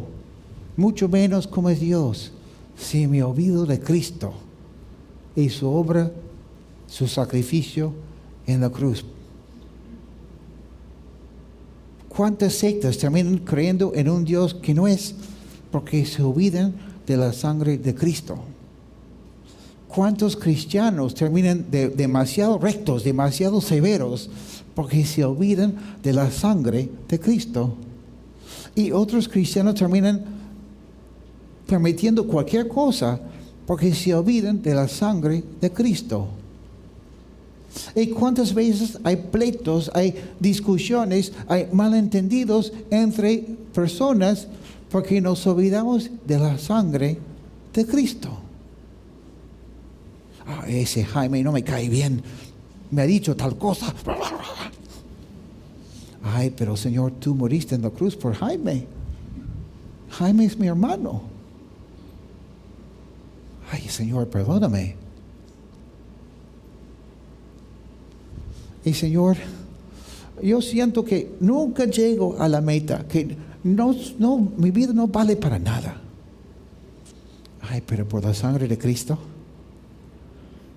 mucho menos cómo es Dios, si me olvido de Cristo y su obra, su sacrificio en la cruz. ¿Cuántas sectas terminan creyendo en un Dios que no es porque se olvidan de la sangre de Cristo? ¿Cuántos cristianos terminan demasiado rectos, demasiado severos, porque se olvidan de la sangre de Cristo? Y otros cristianos terminan permitiendo cualquier cosa, porque se olvidan de la sangre de Cristo. ¿Y cuántas veces hay pleitos, hay discusiones, hay malentendidos entre personas, porque nos olvidamos de la sangre de Cristo? Ese Jaime no me cae bien, me ha dicho tal cosa. Ay, pero Señor, tú moriste en la cruz por Jaime. Jaime es mi hermano. Ay, Señor, perdóname. Y Señor, yo siento que nunca llego a la meta, que mi vida no vale para nada. Ay, pero por la sangre de Cristo,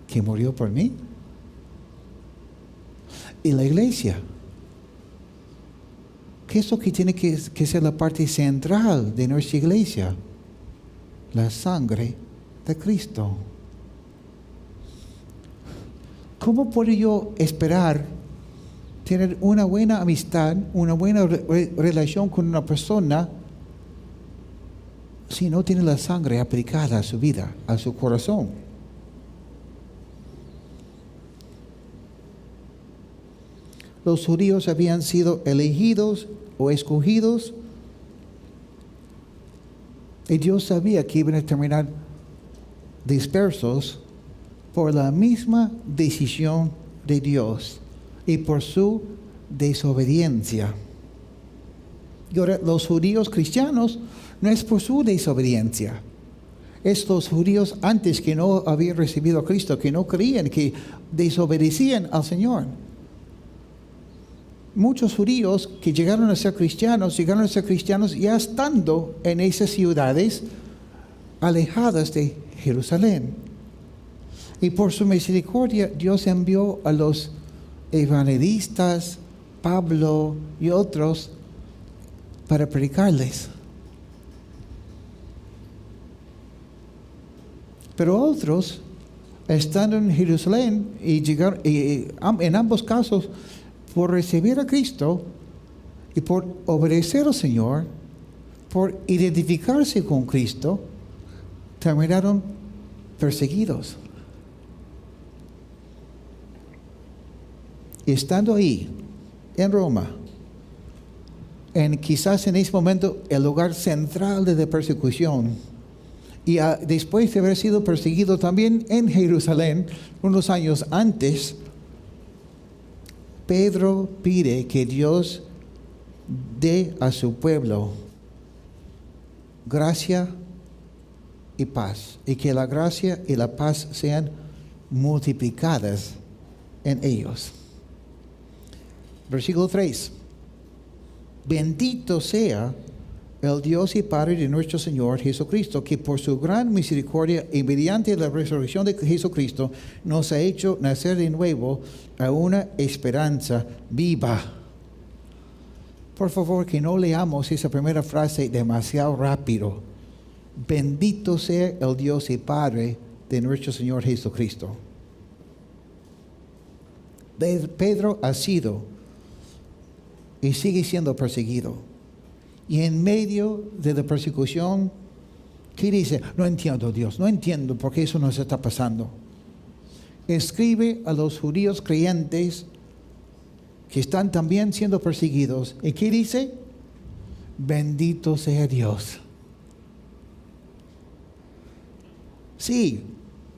que murió por mí. Y la iglesia, ¿qué es lo que tiene que ser la parte central de nuestra iglesia? La sangre de Cristo. ¿Cómo puedo yo esperar tener una buena amistad, una buena relación con una persona si no tiene la sangre aplicada a su vida, a su corazón? Los judíos habían sido elegidos o escogidos y Dios sabía que iban a terminar dispersos por la misma decisión de Dios y por su desobediencia. Y ahora, los judíos cristianos no es por su desobediencia. Es los judíos antes que no habían recibido a Cristo, que no creían, que desobedecían al Señor. Muchos judíos que llegaron a ser cristianos ya estando en esas ciudades alejadas de Jerusalén. Y por su misericordia, Dios envió a los evangelistas, Pablo y otros, para predicarles. Pero otros, estando en Jerusalén, y llegaron, en ambos casos, por recibir a Cristo y por obedecer al Señor, por identificarse con Cristo, terminaron perseguidos. Y estando ahí, en Roma, quizás en ese momento el lugar central de la persecución, y después de haber sido perseguido también en Jerusalén, unos años antes, Pedro pide que Dios dé a su pueblo gracia y paz, y que la gracia y la paz sean multiplicadas en ellos. Versículo 3. Bendito sea el Dios y Padre de nuestro Señor Jesucristo, que por su gran misericordia y mediante la resurrección de Jesucristo nos ha hecho nacer de nuevo a una esperanza viva. Por favor, que no leamos esa primera frase demasiado rápido. Bendito sea el Dios y Padre de nuestro Señor Jesucristo. Pedro ha sido y sigue siendo perseguido. Y en medio de la persecución, ¿qué dice? No entiendo, Dios, no entiendo por qué eso nos está pasando. Escribe a los judíos creyentes que están también siendo perseguidos. ¿Y qué dice? Bendito sea Dios. Sí,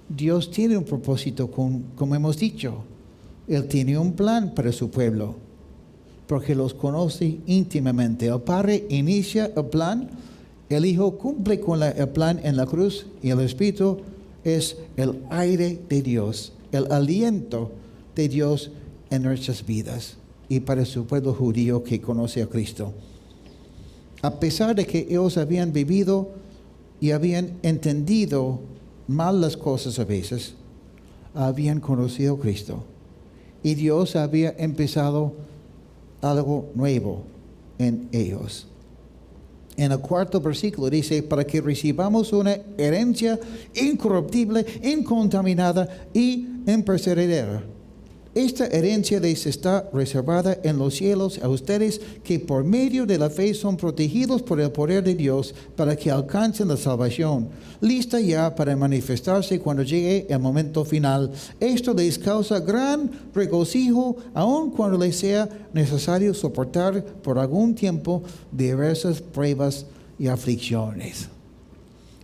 Dios tiene un propósito, como hemos dicho. Él tiene un plan para su pueblo, porque los conoce íntimamente. El Padre inicia el plan, el Hijo cumple con el plan en la cruz, y el Espíritu es el aire de Dios, el aliento de Dios en nuestras vidas y para su pueblo judío que conoce a Cristo. A pesar de que ellos habían vivido y habían entendido mal las cosas a veces, habían conocido a Cristo. Y Dios había empezado algo nuevo en ellos. En el 4º versículo dice, para que recibamos una herencia incorruptible, incontaminada y imperecedera. Esta herencia les está reservada en los cielos a ustedes, que por medio de la fe son protegidos por el poder de Dios para que alcancen la salvación, lista ya para manifestarse cuando llegue el momento final. Esto les causa gran regocijo, aun cuando les sea necesario soportar por algún tiempo diversas pruebas y aflicciones.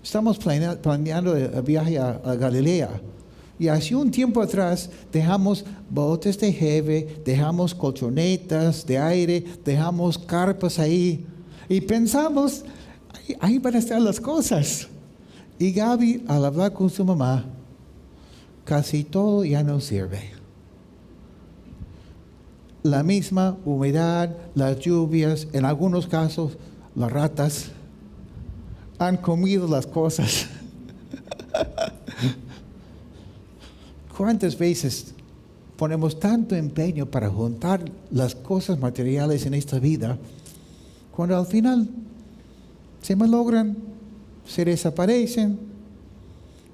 Estamos planeando el viaje a Galilea. Y hace un tiempo atrás dejamos botes de jeve, dejamos colchonetas de aire, dejamos carpas ahí. Y pensamos, ahí van a estar las cosas. Y Gaby, al hablar con su mamá, casi todo ya no sirve. La misma humedad, las lluvias, en algunos casos, las ratas han comido las cosas. ¿Cuántas veces ponemos tanto empeño para juntar las cosas materiales en esta vida, cuando al final se malogran, se desaparecen?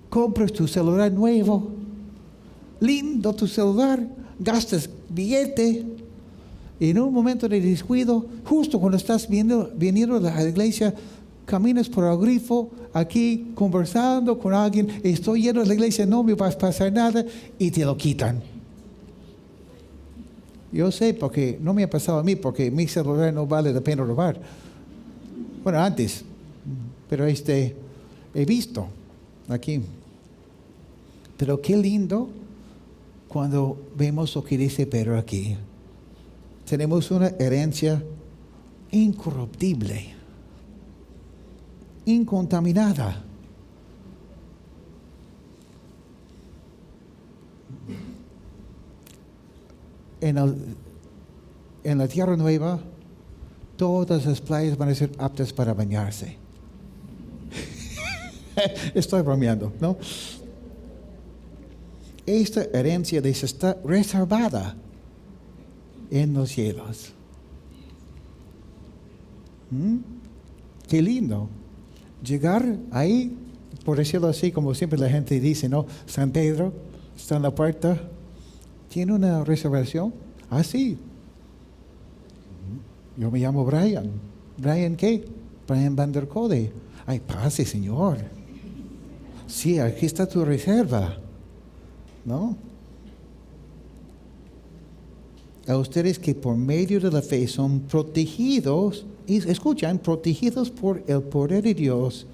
Compras tu celular nuevo, lindo tu celular, gastas billete, y en un momento de descuido, justo cuando estás viniendo a la iglesia, caminas por el grifo, aquí conversando con alguien, estoy yendo a la iglesia, no me va a pasar nada, y te lo quitan. Yo sé, porque no me ha pasado a mí, porque mi celular no vale la pena robar. Bueno, antes, pero he visto aquí. Pero qué lindo cuando vemos lo que dice Pedro aquí. Tenemos una herencia incorruptible, incontaminada. En la tierra nueva, todas las playas van a ser aptas para bañarse. Estoy bromeando, ¿no? Esta herencia está reservada en los cielos. Qué lindo. Llegar ahí, por decirlo así, como siempre la gente dice, ¿no? San Pedro está en la puerta. ¿Tiene una reservación? Ah, sí. Yo me llamo Brian. ¿Brian qué? Brian Van der Kode. Ay, pase, señor. Sí, aquí está tu reserva. ¿No? A ustedes que por medio de la fe son protegidos, y escuchan, protegidos por el poder de Dios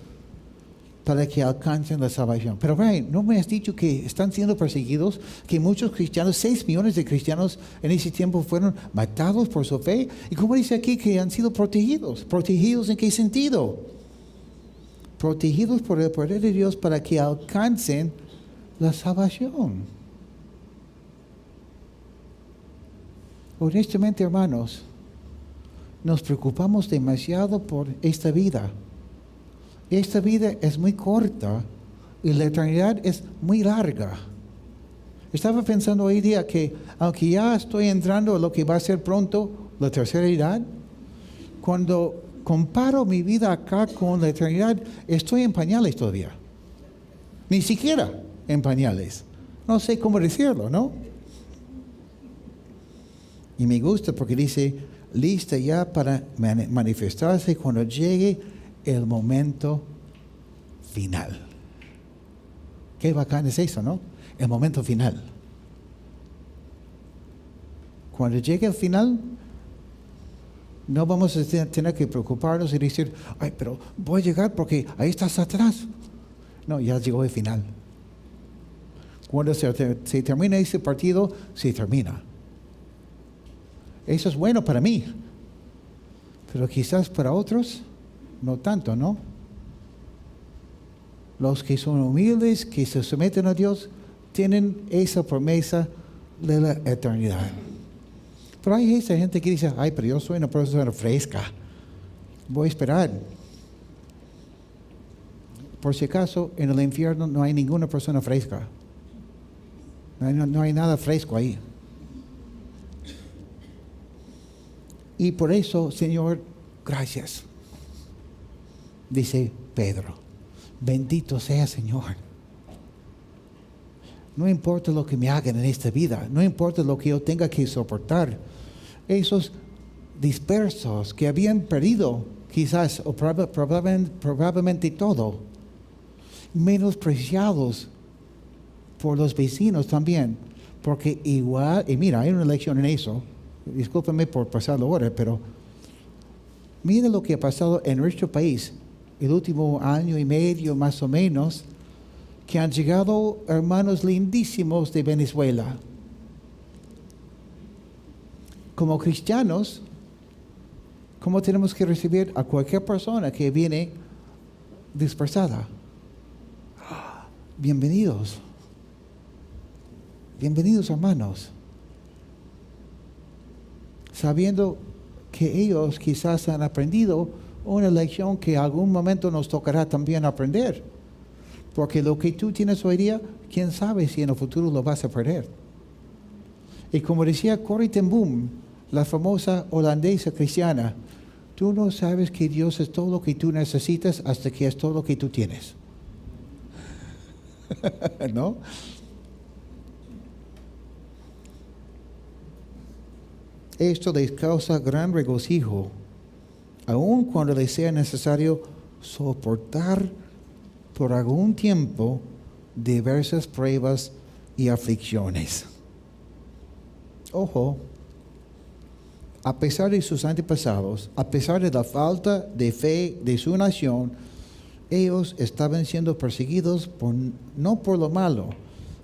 para que alcancen la salvación. Pero Brian, ¿no me has dicho que están siendo perseguidos? Que muchos cristianos, 6 millones de cristianos en ese tiempo fueron matados por su fe. ¿Y cómo dice aquí que han sido protegidos? ¿Protegidos en qué sentido? Protegidos por el poder de Dios para que alcancen la salvación. Honestamente, hermanos, nos preocupamos demasiado por esta vida. Esta vida es muy corta y la eternidad es muy larga. Estaba pensando hoy día que, aunque ya estoy entrando a lo que va a ser pronto, la tercera edad, cuando comparo mi vida acá con la eternidad, estoy en pañales todavía. Ni siquiera en pañales. No sé cómo decirlo, ¿no? Y me gusta porque dice, lista ya para manifestarse cuando llegue el momento final. Qué bacán es eso, ¿no? El momento final. Cuando llegue el final, no vamos a tener que preocuparnos y decir, ay, pero voy a llegar porque ahí está Satanás. No, ya llegó el final. Cuando se termina ese partido, se termina. Eso es bueno para mí, pero quizás para otros no tanto, ¿no? Los que son humildes, que se someten a Dios, tienen esa promesa de la eternidad. Pero hay esa gente que dice, ay, pero yo soy una persona fresca, voy a esperar. Por si acaso, en el infierno no hay ninguna persona fresca. No hay nada fresco ahí. Y por eso, Señor, gracias. Dice Pedro, bendito sea Señor. No importa lo que me hagan en esta vida, no importa lo que yo tenga que soportar. Esos dispersos que habían perdido quizás o probablemente todo, menospreciados por los vecinos también, porque igual, y mira, hay una lección en eso. Discúlpame por pasar la hora, pero mira lo que ha pasado en nuestro país el último año y medio más o menos, que han llegado hermanos lindísimos de Venezuela. Como cristianos, ¿cómo tenemos que recibir a cualquier persona que viene dispersada? Bienvenidos. Bienvenidos, hermanos. Sabiendo que ellos quizás han aprendido una lección que en algún momento nos tocará también aprender. Porque lo que tú tienes hoy día, quién sabe si en el futuro lo vas a perder. Y como decía Corrie ten Boom, la famosa holandesa cristiana, tú no sabes que Dios es todo lo que tú necesitas hasta que es todo lo que tú tienes. ¿No? Esto les causa gran regocijo, aun cuando les sea necesario soportar por algún tiempo diversas pruebas y aflicciones. Ojo, a pesar de sus antepasados, a pesar de la falta de fe de su nación, ellos estaban siendo perseguidos no por lo malo,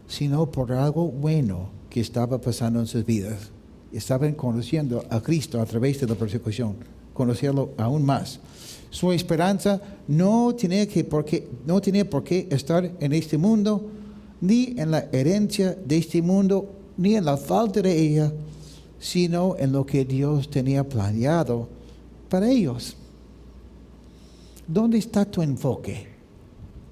sino por algo bueno que estaba pasando en sus vidas. Estaban conociendo a Cristo a través de la persecución, conocerlo aún más. Su esperanza no tenía por qué estar en este mundo, ni en la herencia de este mundo, ni en la falta de ella, sino en lo que Dios tenía planeado para ellos. ¿Dónde está tu enfoque?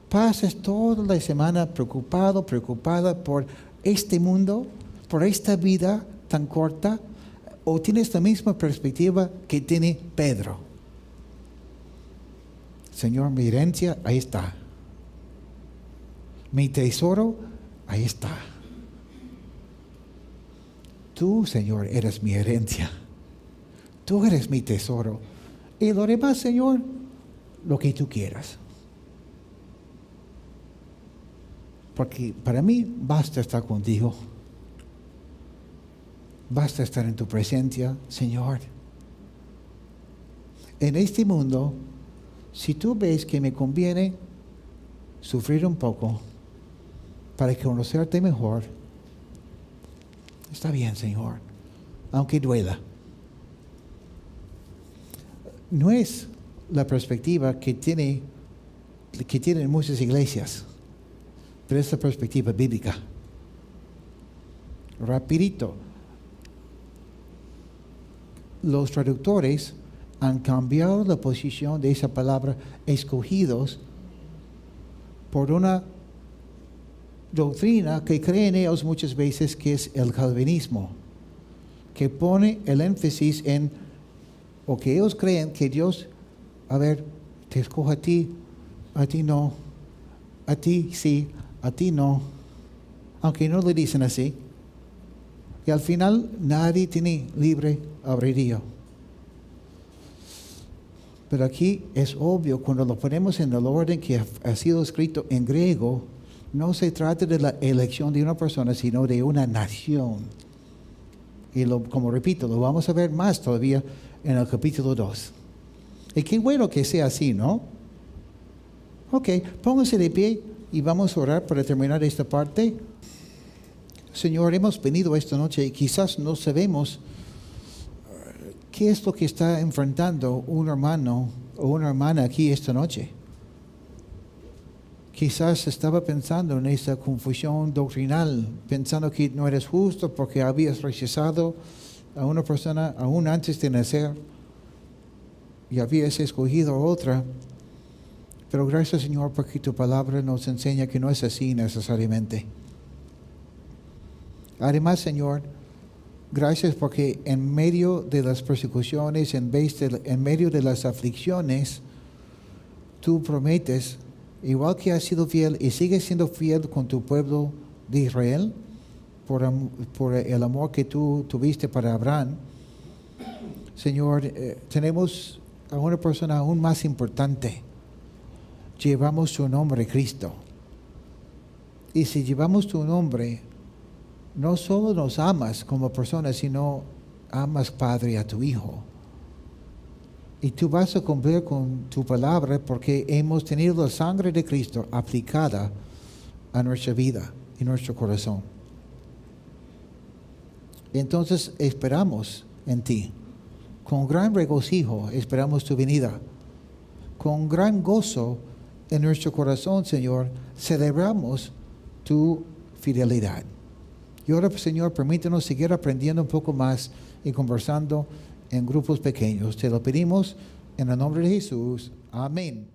¿Pasas toda la semana preocupada por este mundo, por esta vida tan corta? ¿O tienes la misma perspectiva que tiene Pedro? Señor, mi herencia, ahí está. Mi tesoro, ahí está. Tú, Señor, eres mi herencia. Tú eres mi tesoro. Y lo demás, Señor, lo que tú quieras. Porque para mí basta estar contigo. Basta estar en tu presencia, Señor. En este mundo, si tú ves que me conviene sufrir un poco para conocerte mejor, está bien, Señor, aunque duela. No es la perspectiva que tienen muchas iglesias, pero es la perspectiva bíblica. Rapidito. Los traductores han cambiado la posición de esa palabra escogidos por una doctrina que creen ellos muchas veces, que es el calvinismo, que pone el énfasis en, o que ellos creen que Dios, te escojo a ti no, a ti sí, a ti no, aunque no le dicen así. Y al final nadie tiene libre albedrío. Pero aquí es obvio, cuando lo ponemos en el orden que ha sido escrito en griego, no se trata de la elección de una persona, sino de una nación. Y como repito, lo vamos a ver más todavía en el capítulo 2. Y qué bueno que sea así, ¿no? Ok, pónganse de pie y vamos a orar para terminar esta parte. Señor, hemos venido esta noche y quizás no sabemos qué es lo que está enfrentando un hermano o una hermana aquí esta noche. Quizás estaba pensando en esa confusión doctrinal, pensando que no eres justo porque habías rechazado a una persona aún antes de nacer y habías escogido a otra. Pero gracias, Señor, porque tu palabra nos enseña que no es así necesariamente. Además, Señor, gracias porque en medio de las persecuciones, en medio de las aflicciones, tú prometes, igual que has sido fiel y sigues siendo fiel con tu pueblo de Israel, por el amor que tú tuviste para Abraham, Señor, tenemos a una persona aún más importante. Llevamos tu nombre, Cristo. Y si llevamos tu nombre, no solo nos amas como persona, sino amas, Padre, a tu Hijo. Y tú vas a cumplir con tu palabra porque hemos tenido la sangre de Cristo aplicada a nuestra vida y nuestro corazón. Entonces esperamos en ti. Con gran regocijo esperamos tu venida. Con gran gozo en nuestro corazón, Señor, celebramos tu fidelidad. Y ahora, Señor, permítanos seguir aprendiendo un poco más y conversando en grupos pequeños. Te lo pedimos en el nombre de Jesús. Amén.